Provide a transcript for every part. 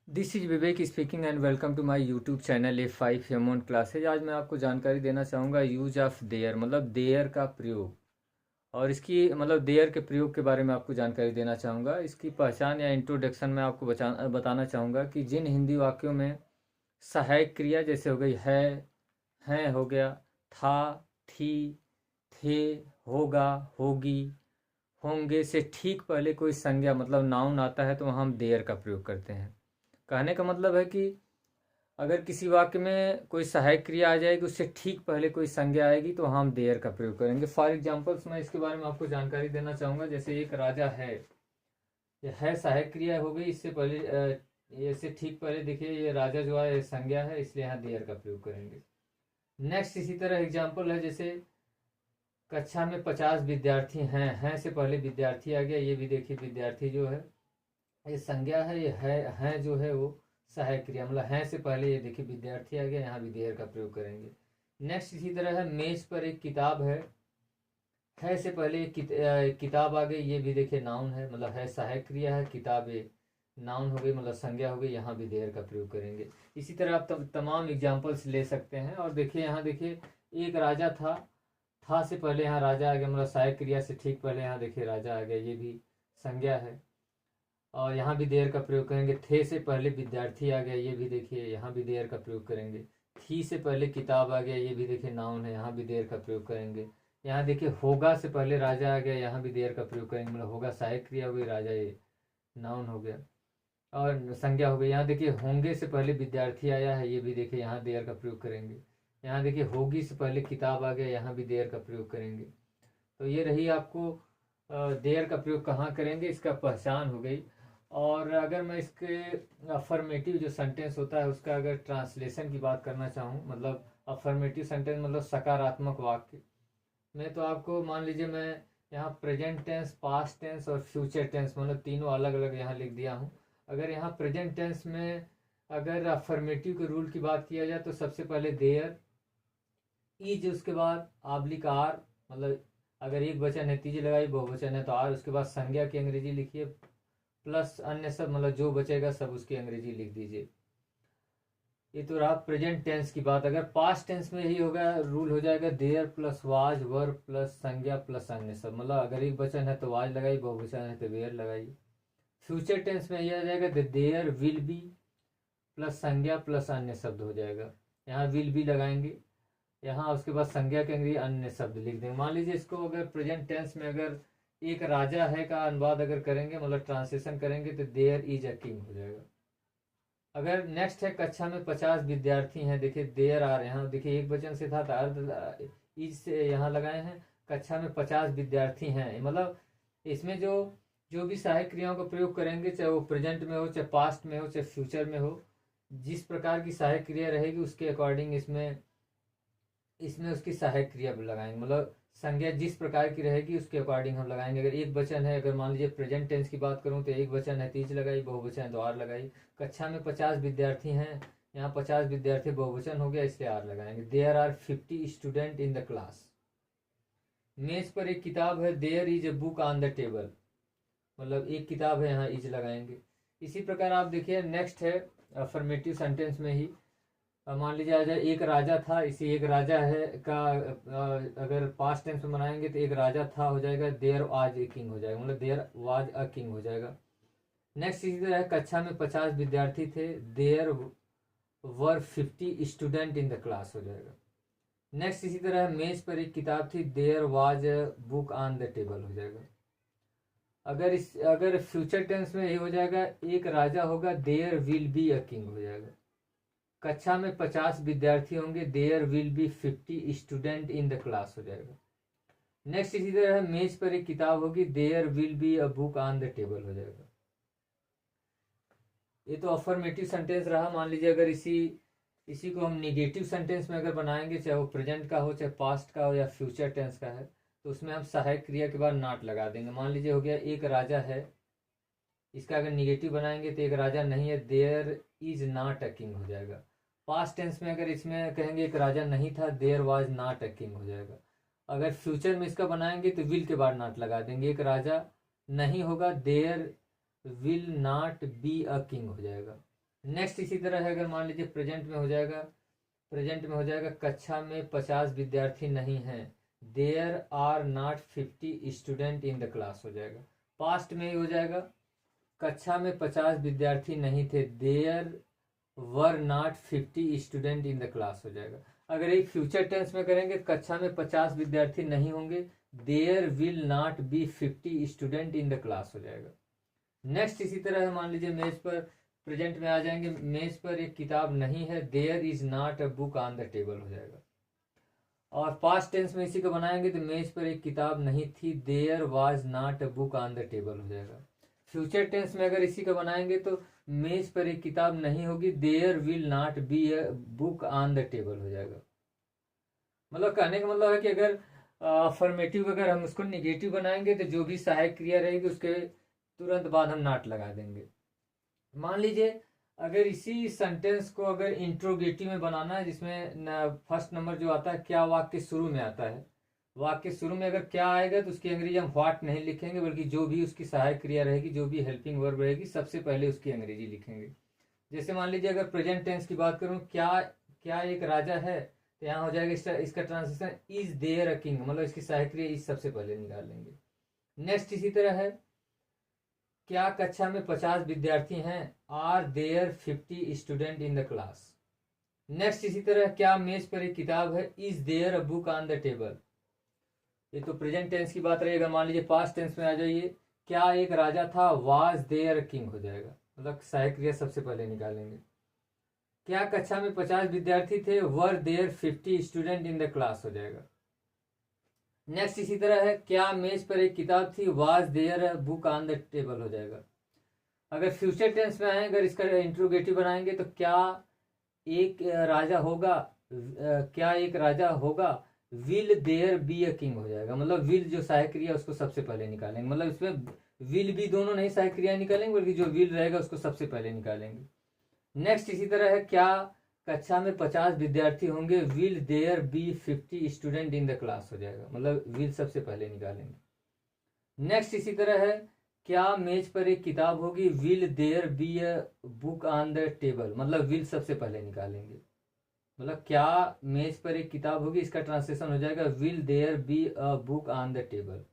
This is Vivek speaking and welcome to my YouTube channel A5 हेमोन classes. आज मैं आपको जानकारी देना चाहूँगा यूज ऑफ देयर मतलब देयर का प्रयोग और इसकी मतलब देयर के प्रयोग के बारे में आपको जानकारी देना चाहूँगा। इसकी पहचान या इंट्रोडक्शन में आपको बताना चाहूँगा कि जिन हिंदी वाक्यों में सहायक क्रिया जैसे हो गई है, हैं हो गया, था, थी, थे, होगा, होगी, होंगे से ठीक पहले कोई संज्ञा मतलब नाउन आता है तो वहाँ हम देयर का प्रयोग करते हैं। कहने का मतलब है कि अगर किसी वाक्य में कोई सहायक क्रिया आ जाएगी उससे ठीक पहले कोई संज्ञा आएगी तो हम देयर का प्रयोग करेंगे। फॉर एग्जांपल्स मैं इसके बारे में आपको जानकारी देना चाहूँगा। जैसे एक राजा है, ये है सहायक क्रिया हो गई, इससे पहले इससे ठीक पहले देखिए ये राजा जो है संज्ञा है, इसलिए यहाँ देयर का प्रयोग करेंगे। नेक्स्ट इसी तरह एग्जाम्पल है, जैसे कक्षा में 50 विद्यार्थी हैं से पहले विद्यार्थी आ गया, ये भी देखिए विद्यार्थी जो है ये संज्ञा है, ये है जो है वो सहायक क्रिया मतलब है से पहले ये देखिए विद्यार्थी आ गया, यहाँ भी देयर का प्रयोग करेंगे। नेक्स्ट इसी तरह है, मेज पर एक किताब है से पहले एक किताब आ गई, ये भी देखिए नाउन है मतलब है सहायक क्रिया है, किताब ये नाउन हो गई मतलब संज्ञा हो गई, यहाँ भी देयर का प्रयोग करेंगे। इसी तरह आप तमाम एग्जाम्पल्स ले सकते हैं। और देखिए यहाँ देखिए एक राजा था से पहले यहाँ राजा आ गया मतलब सहायक क्रिया से ठीक पहले यहाँ देखिए राजा आ गया, ये भी संज्ञा है और यहाँ भी देयर का प्रयोग करेंगे। थे से पहले विद्यार्थी आ गया, ये भी देखिए यहाँ भी देयर का प्रयोग करेंगे। थी से पहले किताब आ गया, ये भी देखिए नाउन है, यहाँ भी देयर का प्रयोग करेंगे। यहाँ देखिए होगा से पहले राजा आ गया, यहाँ भी देयर का प्रयोग करेंगे मतलब होगा सहायक क्रिया हो गई, राजा ये नाउन हो गया और संज्ञा हो गई। यहाँ देखिए होंगे से पहले विद्यार्थी आया है, ये भी देखिए यहाँ देयर का प्रयोग करेंगे। यहाँ देखिए होगी से पहले किताब आ गया, यहाँ भी देयर का प्रयोग करेंगे। तो ये रही आपको देयर का प्रयोग कहाँ करेंगे इसका पहचान हो गई। और अगर मैं इसके अफर्मेटिव जो सेंटेंस होता है उसका अगर ट्रांसलेशन की बात करना चाहूँ, मतलब अफर्मेटिव सेंटेंस मतलब सकारात्मक वाक्य में, तो आपको मान लीजिए मैं यहाँ प्रेजेंट टेंस, पास्ट टेंस और फ्यूचर टेंस मतलब तीनों अलग अलग यहाँ लिख दिया हूँ। अगर यहाँ प्रेजेंट टेंस में अगर अफर्मेटिव के रूल की बात किया जाए तो सबसे पहले देयर, इज, उसके बाद आब्लिक आर, मतलब अगर एक वचन है तीज लगाई, बहुवचन है तो आर, उसके बाद संज्ञा की अंग्रेजी लिखिए प्लस अन्य सब मतलब जो बचेगा सब उसकी अंग्रेजी लिख दीजिए। ये तो रहा प्रेजेंट टेंस की बात। अगर पास्ट टेंस में यही होगा, रूल हो जाएगा there plus was were plus संज्ञा प्लस अन्य सब, मतलब अगर एक वचन है तो वाज लगाई, बहुवचन है तो वेयर लगाई। फ्यूचर टेंस में यह आ जाएगा देयर विल बी प्लस संज्ञा प्लस अन्य शब्द हो जाएगा, यहाँ विल बी लगाएंगे, यहाँ उसके बाद संज्ञा के अंग्रेजी अन्य शब्द लिख देंगे। मान लीजिए इसको अगर प्रेजेंट टेंस में अगर एक राजा है का अनुवाद अगर करेंगे मतलब ट्रांसलेशन करेंगे तो देयर इज अ किंग हो जाएगा। अगर नेक्स्ट है कक्षा में 50 विद्यार्थी हैं, देखिए देयर आर, यहाँ देखिए एक वचन से था तो अर्ध इज से यहाँ लगाए हैं, कक्षा में 50 विद्यार्थी हैं मतलब इसमें जो जो भी सहायक क्रियाओं का प्रयोग करेंगे, चाहे वो प्रेजेंट में हो, चाहे पास्ट में हो, चाहे फ्यूचर में हो, जिस प्रकार की सहायक क्रिया रहेगी उसके अकॉर्डिंग इसमें इसमें उसकी सहायक क्रिया लगाएंगे मतलब संज्ञा जिस प्रकार की रहेगी उसके अकॉर्डिंग हम लगाएंगे। अगर एक वचन है, अगर मान लीजिए प्रेजेंट टेंस की बात करूं तो एक वचन है तीज लगाई, बहुवचन है तो आर लगाई। कक्षा में 50 विद्यार्थी हैं, यहाँ 50 विद्यार्थी बहुवचन हो गया इसलिए आर लगाएंगे। There are 50 student in the class. मेज पर एक किताब है, there is a book on the table, मतलब एक किताब है, यहाँ इज लगाएंगे। इसी प्रकार आप देखिए नेक्स्ट है अफर्मेटिव सेंटेंस में ही, मान लीजिए आ जाए एक राजा था, इसी एक राजा है का अगर पास्ट टेंस में बनाएंगे तो एक राजा था हो जाएगा, देयर वाज ए किंग हो जाएगा मतलब देयर वाज अ किंग हो जाएगा। नेक्स्ट इसी तरह कक्षा में 50 विद्यार्थी थे, there were 50 student in the class हो जाएगा। नेक्स्ट इसी तरह मेज पर एक किताब थी, there was a book on the table हो जाएगा। अगर फ्यूचर टेंस में ये हो जाएगा, एक राजा होगा, there will be a king हो जाएगा। कक्षा में 50 विद्यार्थी होंगे, there will be 50 student in the class हो जाएगा। नेक्स्ट इसी तरह मेज पर एक किताब होगी, there will be a book on the table हो जाएगा। ये तो अफर्मेटिव सेंटेंस रहा। मान लीजिए अगर इसी को हम निगेटिव सेंटेंस में अगर बनाएंगे, चाहे वो प्रेजेंट का हो, चाहे पास्ट का हो या फ्यूचर टेंस का है, तो उसमें हम सहायक क्रिया के बाद नॉट लगा देंगे। मान लीजिए हो गया एक राजा है, इसका अगर निगेटिव बनाएंगे तो एक राजा नहीं है, there is not a king हो जाएगा। पास्ट टेंस में अगर इसमें कहेंगे एक राजा नहीं था, there was not a king हो जाएगा। अगर फ्यूचर में इसका बनाएंगे तो विल के बाद नॉट लगा देंगे, एक राजा नहीं होगा, there will not be a king हो जाएगा। नेक्स्ट इसी तरह है, अगर मान लीजिए प्रेजेंट में हो जाएगा, प्रेजेंट में हो जाएगा कक्षा में 50 विद्यार्थी नहीं हैं, there are not 50 student in the class हो जाएगा। पास्ट में ही हो जाएगा, कक्षा में 50 विद्यार्थी नहीं थे, there were not 50 student in the class हो जाएगा। अगर एक फ्यूचर टेंस में करेंगे, कक्षा में 50 विद्यार्थी नहीं होंगे, there will not be 50 student in the class हो जाएगा। नेक्स्ट इसी तरह है, मान लीजिए मेज पर, प्रेजेंट में आ जाएंगे, मेज पर एक किताब नहीं है, there is not a book on the table हो जाएगा। और पास्ट टेंस में इसी को बनाएंगे तो मेज पर एक किताब नहीं थी, there was not a book on the table हो जाएगा। फ्यूचर टेंस में अगर इसी को बनाएंगे तो मेज पर एक किताब नहीं होगी, there will not be a book on the table हो जाएगा। मतलब कहने का मतलब है कि अगर अफर्मेटिव अगर हम उसको निगेटिव बनाएंगे तो जो भी सहायक क्रिया रहेगी उसके तुरंत बाद हम नॉट लगा देंगे। मान लीजिए अगर इसी सेंटेंस को अगर इंट्रोगेटिव में बनाना है, जिसमें फर्स्ट नंबर जो आता है क्या वाक्य शुरू में आता है, वाक्य शुरू में अगर क्या आएगा तो उसकी अंग्रेजी हम व्हाट नहीं लिखेंगे, बल्कि जो भी उसकी सहायक क्रिया रहेगी, जो भी हेल्पिंग वर्ब रहेगी, सबसे पहले उसकी अंग्रेजी लिखेंगे। जैसे मान लीजिए अगर प्रेजेंट टेंस की बात करूँ, क्या एक राजा है, तो यहाँ हो जाएगा इसका translation is there a king, मतलब इसकी सहायक क्रिया इज सबसे पहले निकाल लेंगे। नेक्स्ट इसी तरह है, क्या कक्षा में 50 विद्यार्थी हैं, are there 50 student in the class. Next इसी तरह, क्या मेज पर एक किताब है, is there a book on the table. ये तो प्रेजेंट टेंस की बात रहेगा। मान लीजिए पास्ट टेंस में आ जाइए, क्या एक राजा था, वाज देयर किंग हो जाएगा, मतलब सहायक क्रिया सबसे पहले निकालेंगे। क्या कक्षा में 50 विद्यार्थी थे, were there 50 student in the class हो जाएगा। नेक्स्ट इसी तरह है, क्या मेज पर एक किताब थी, was their book on the table हो जाएगा। अगर फ्यूचर टेंस में आए, अगर इसका इंट्रोगेटिव बनाएंगे तो क्या एक राजा होगा, क्या एक राजा होगा, will there be a king हो जाएगा। मतलब विल जो सहायक क्रिया उसको सबसे पहले निकालेंगे, मतलब इसमें विल भी दोनों नहीं सहायक क्रिया निकालेंगे, बल्कि जो विल रहेगा उसको सबसे पहले निकालेंगे। नेक्स्ट इसी तरह है, क्या कक्षा में 50 विद्यार्थी होंगे, will there be 50 student in the class हो जाएगा, मतलब विल सबसे पहले निकालेंगे। नेक्स्ट इसी तरह है, क्या मेज पर एक किताब होगी, will there be a book on the table, मतलब विल सबसे पहले निकालेंगे। मतलब क्या मेज पर एक किताब होगी, इसका ट्रांसलेशन हो जाएगा will there be a book on the table.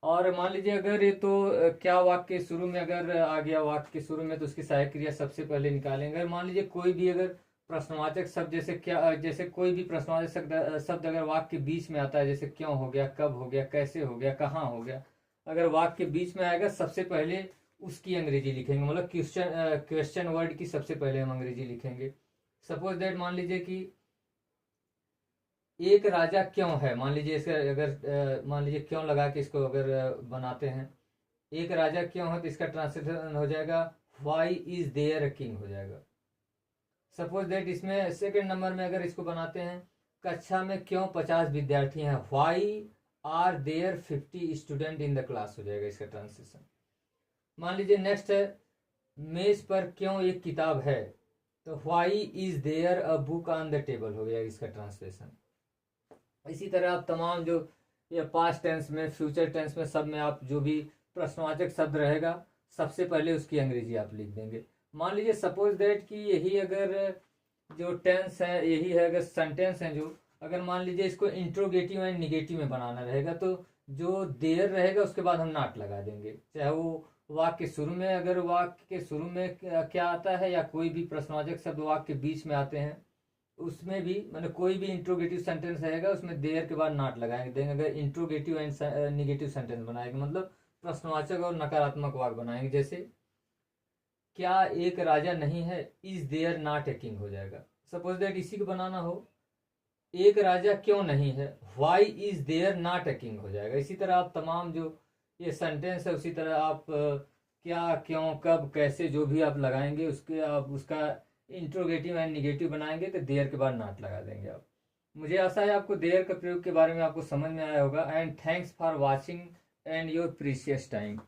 और मान लीजिए अगर ये तो क्या वाक्य शुरू में अगर आ गया, वाक्य के शुरू में, तो उसकी सहायक क्रिया सबसे पहले निकालेंगे। अगर मान लीजिए कोई भी अगर प्रश्नवाचक शब्द, जैसे क्या, जैसे कोई भी प्रश्नवाचक शब्द अगर वाक्य के बीच में आता है, जैसे क्यों हो गया, कब हो गया, कैसे हो गया, कहाँ हो गया, अगर वाक्य के बीच में आएगा सबसे पहले उसकी अंग्रेजी लिखेंगे, मतलब क्वेश्चन वर्ड की सबसे पहले हम अंग्रेजी लिखेंगे। सपोज दैट, मान लीजिए कि एक राजा क्यों है, मान लीजिए इसका अगर मान लीजिए क्यों लगा के इसको अगर बनाते हैं, एक राजा क्यों है, तो इसका ट्रांसलेशन हो जाएगा why is there a king हो जाएगा। सपोज दैट इसमें सेकंड नंबर में अगर इसको बनाते हैं, कक्षा में क्यों 50 विद्यार्थी हैं, why are there 50 student in the class हो जाएगा इसका ट्रांसलेशन। मान लीजिए नेक्स्ट है, मेज पर क्यों एक किताब है, तो why is there a book on the table हो गया इसका ट्रांसलेशन। इसी तरह आप तमाम जो ये पास्ट टेंस में, फ्यूचर टेंस में, सब में आप जो भी प्रश्नवाचक शब्द रहेगा सबसे पहले उसकी अंग्रेजी आप लिख देंगे। मान लीजिए सपोज दैट कि यही अगर जो टेंस है, यही है अगर सेंटेंस है, जो अगर मान लीजिए इसको इंट्रोगेटिव एंड निगेटिव में बनाना रहेगा, तो जो देयर रहेगा उसके बाद हम नॉट लगा देंगे, चाहे वो वाक्य के शुरू में, अगर वाक्य के शुरू में क्या आता है, या कोई भी प्रश्नवाचक शब्द वाक्य के बीच में आते हैं, उसमें भी मतलब कोई भी इंट्रोगेटिव सेंटेंस रहेगा उसमें देयर के बाद नॉट लगाएंगे देंगे। अगर इंट्रोगेटिव एंड निगेटिव सेंटेंस बनाएंगे, मतलब प्रश्नवाचक और नकारात्मक वाक्य बनाएंगे, जैसे क्या एक राजा नहीं है, is there not a king हो जाएगा। सपोज दैट इसी को बनाना हो, एक राजा क्यों नहीं है, why is there not a king हो जाएगा। इसी तरह आप तमाम जो ये सेंटेंस है, उसी तरह आप क्या, क्यों, कब, कैसे, जो भी आप लगाएंगे उसके आप उसका इंट्रोगेटिव एंड निगेटिव बनाएंगे तो देयर के बाद नॉट लगा देंगे आप। मुझे आशा है आपको देयर का प्रयोग के बारे में आपको समझ में आया होगा। And thanks for watching and your precious time.